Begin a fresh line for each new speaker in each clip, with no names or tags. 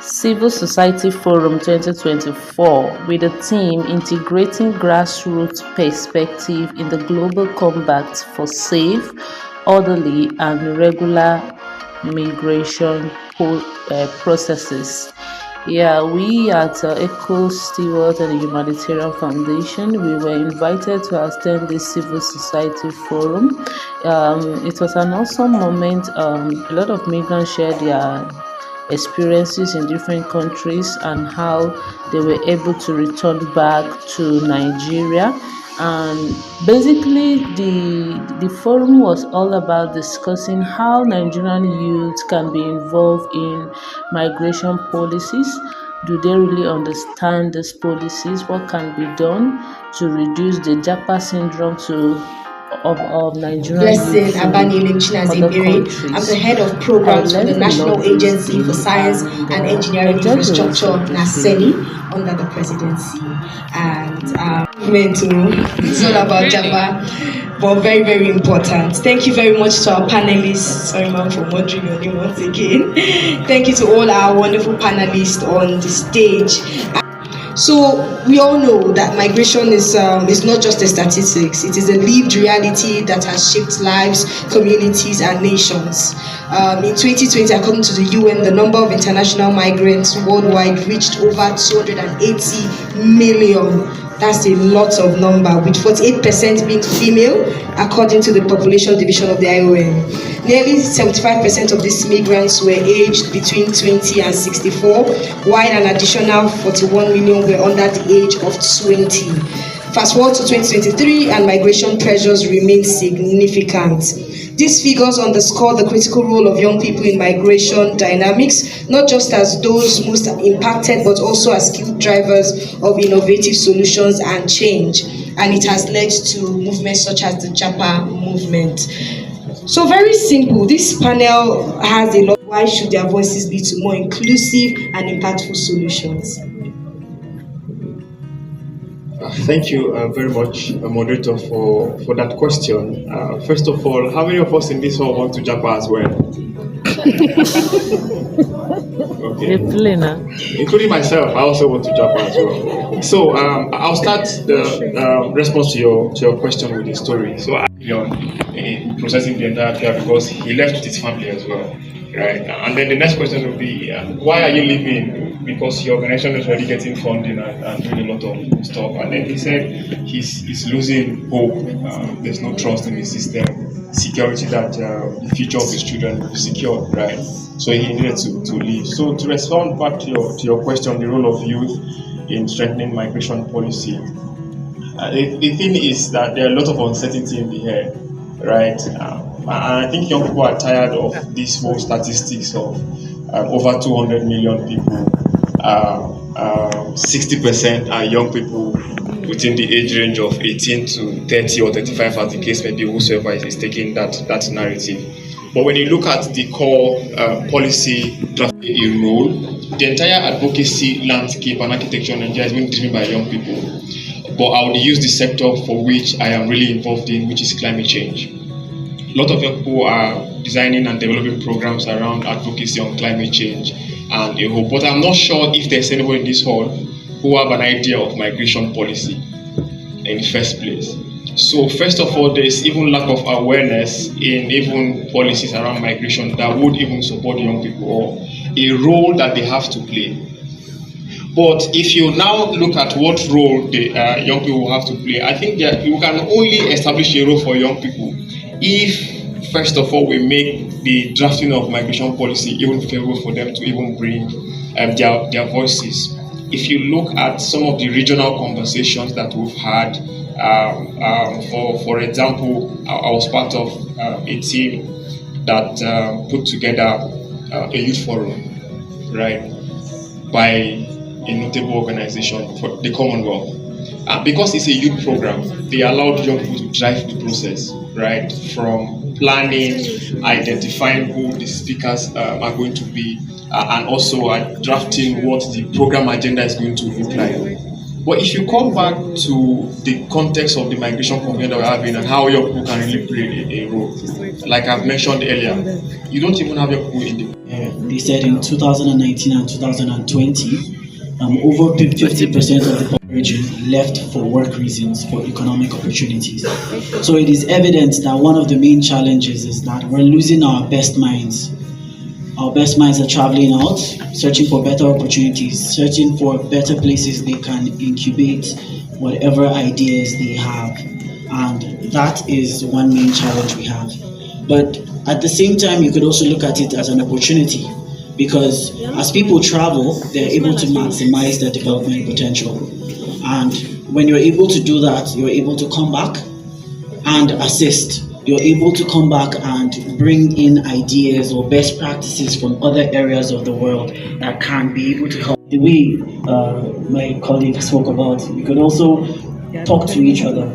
Civil Society Forum 2024 with the theme Integrating Grassroots Perspective in the Global Combat for Safe, Orderly and Regular Migration Processes. Yeah, we at Eco Steward and the Humanitarian Foundation, we were invited to attend this civil society forum. It was an awesome moment. A lot of migrants shared their experiences in different countries and how they were able to return back to Nigeria. And basically, the forum was all about discussing how Nigerian youth can be involved in migration policies. Do they really understand these policies? What can be done to reduce the Japa syndrome of Nigerian
Blessing
youth
Abanile Chinazibiri. I'm the head of programs for the National Agency for Science and Engineering Infrastructure, NASENI, under the presidency. And it's all about Java, but very, very important. Thank you very much to our panelists. Sorry, ma'am, for murdering your name once again. Thank you to all our wonderful panelists on the stage. So we all know that migration is not just a statistics. It is a lived reality that has shaped lives, communities, and nations. In 2020, according to the UN, the number of international migrants worldwide reached over 280 million. That's a lot of number, with 48% being female, according to the population division of the IOM. Nearly 75% of these migrants were aged between 20 and 64, while an additional 41 million were under the age of 20. Fast forward to 2023, and migration pressures remain significant. These figures underscore the critical role of young people in migration dynamics, not just as those most impacted, but also as skilled drivers of innovative solutions and change. And it has led to movements such as the Japa movement. So very simple, this panel has a lot. Why should their voices lead to more inclusive and impactful solutions?
Thank you very much, moderator, for that question. First of all, how many of us in this hall want to Japa as well? Okay. Including myself, I also want to Japa as well. So I'll start the response to your question with a story. So in processing the entire affair because he left with his family as well, right? And then the next question will be, why are you leaving? Because your organization is already getting funding and doing a lot of stuff. And then he said he's losing hope. There's no trust in the system, security that the future of his children will be secured, right? So he needed to leave. So to respond back to your question, the role of youth in strengthening migration policy, the thing is that there are a lot of uncertainty in the air, right? And I think young people are tired of this whole statistics of over 200 million people. 60% are young people within the age range of 18 to 30 or 35, as the case may be, whosoever is taking that narrative. But when you look at the core policy drafting role, the entire advocacy landscape and architecture in Nigeria is being driven by young people. But I would use the sector for which I am really involved in, which is climate change. A lot of young people are designing and developing programs around advocacy on climate change and a whole. But I'm not sure if there's anyone in this hall who have an idea of migration policy in the first place. So first of all, there's even lack of awareness in even policies around migration that would even support young people or a role that they have to play. But if you now look at what role the young people have to play, I think that you can only establish a role for young people if, first of all, we make the drafting of migration policy even favorable for them to even bring their voices. If you look at some of the regional conversations that we've had, for example, I was part of a team that put together a youth forum, right, by a notable organization for the Commonwealth. Because it's a youth program, they allowed young people to drive the process, right, from planning, identifying who the speakers are going to be, and also drafting what the program agenda is going to look like. But if you come back to the context of the migration convention that we're having and how young people can really play a role, like I've mentioned earlier, you don't even have young people in the
They said in 2019 and 2020, over 50% of the population left for work reasons, for economic opportunities. So it is evident that one of the main challenges is that we're losing our best minds. Our best minds are traveling out, searching for better opportunities, searching for better places they can incubate whatever ideas they have. And that is one main challenge we have. But at the same time, you could also look at it as an opportunity, because as people travel, they're able to maximize their development potential. And when you're able to do that, you're able to come back and assist. You're able to come back and bring in ideas or best practices from other areas of the world that can be able to help. The way my colleague spoke about, we could also talk to each other.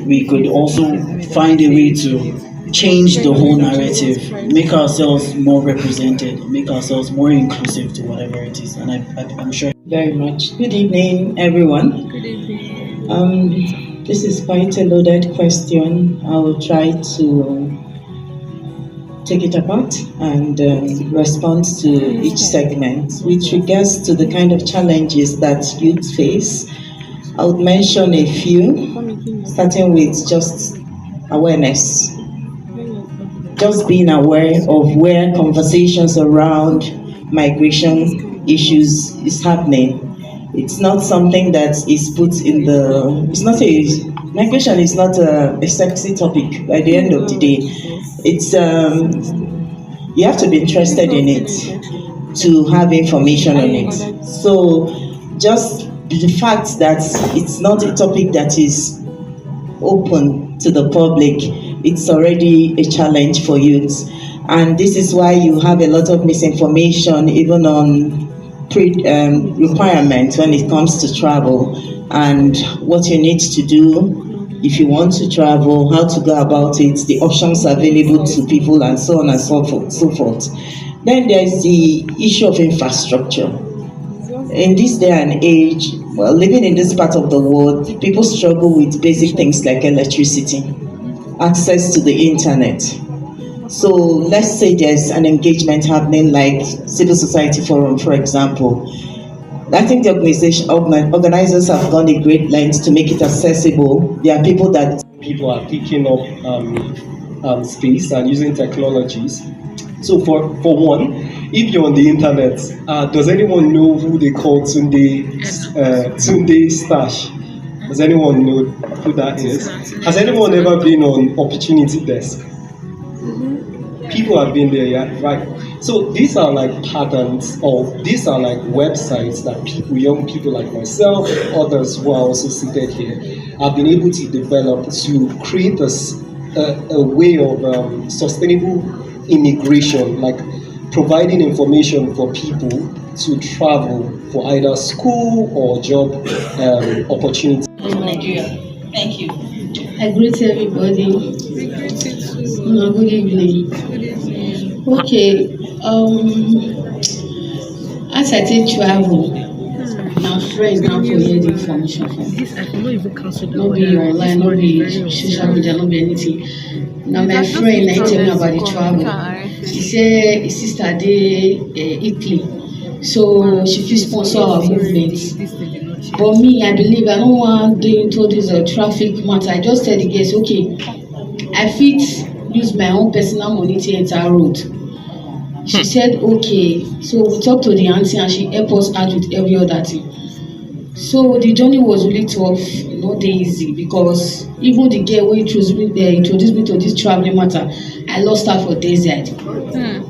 We could also find a way to change the whole narrative, make ourselves more represented, make ourselves more inclusive to whatever it is. And I'm sure.
Very much. Good evening, everyone.
Good evening.
This is quite a loaded question. I will try to take it apart and respond to each segment. With regards to the kind of challenges that youth face, I would mention a few, starting with just awareness. Just being aware of where conversations around migration issues is happening. It's not something that is put in migration is not a sexy topic by the end of the day. It's, you have to be interested in it to have information on it. So just the fact that it's not a topic that is open to the public, it's already a challenge for youth. And this is why you have a lot of misinformation even on requirements when it comes to travel and what you need to do if you want to travel, how to go about it, the options available to people, and so on and so forth. Then there's the issue of infrastructure. In this day and age, well, living in this part of the world, people struggle with basic things like electricity, access to the internet. So let's say there's an engagement happening like Civil Society Forum, for example. I think the organizers have gone a great length to make it accessible. There are people are picking up space and using technologies. So for one, if you're on the internet, does anyone know who they call Tunde Stash? Does anyone know who that is? Has anyone ever been on Opportunity Desk? People have been there, yeah, right. So these are like patterns, or these are like websites that people, young people like myself, others who are also seated here, have been able to develop to create a way of sustainable immigration, like providing information for people to travel for either school or job opportunities.
Nigeria. Thank you. I greet everybody. Good evening. Okay. As I take travel, my friend now for hear the information from no be online, no be social media, no be anything. Now my friend I tell me about the travel. She say his sister dey Italy, so she fit sponsor our movement. But me, I believe I don't want to into this traffic matter. I just tell the guys, okay, I fit use my own personal money to enter road. She said, okay. So we talked to the auntie and she helped us out with every other thing. So the journey was really tough, not easy, because even the girl who introduced me to this traveling matter, I lost her for desert.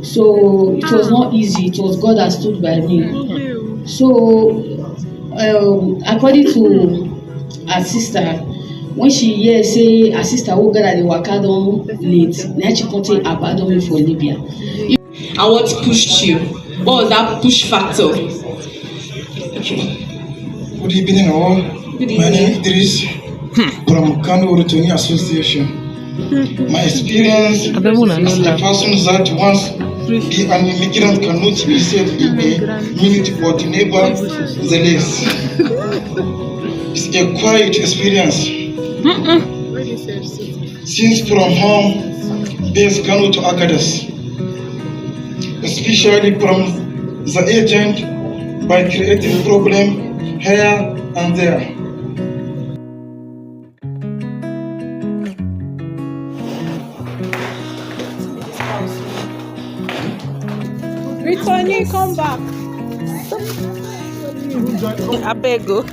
So it was not easy. It was God that stood by me. So according to her sister, when she hear say her sister who got at the waka don late, now she come take abandon me for Libya.
And what pushed you? What was that push factor?
Okay. Good evening all.
Good evening.
My name is Idris from Kano Rotoni Association. My experience as a person that once an immigrant cannot be said in a minute but never the less. It's a quiet experience. Since from home, base Kano to Agadas. especially from the agent by creating problem here and there.
Brittany, come back. I beg you.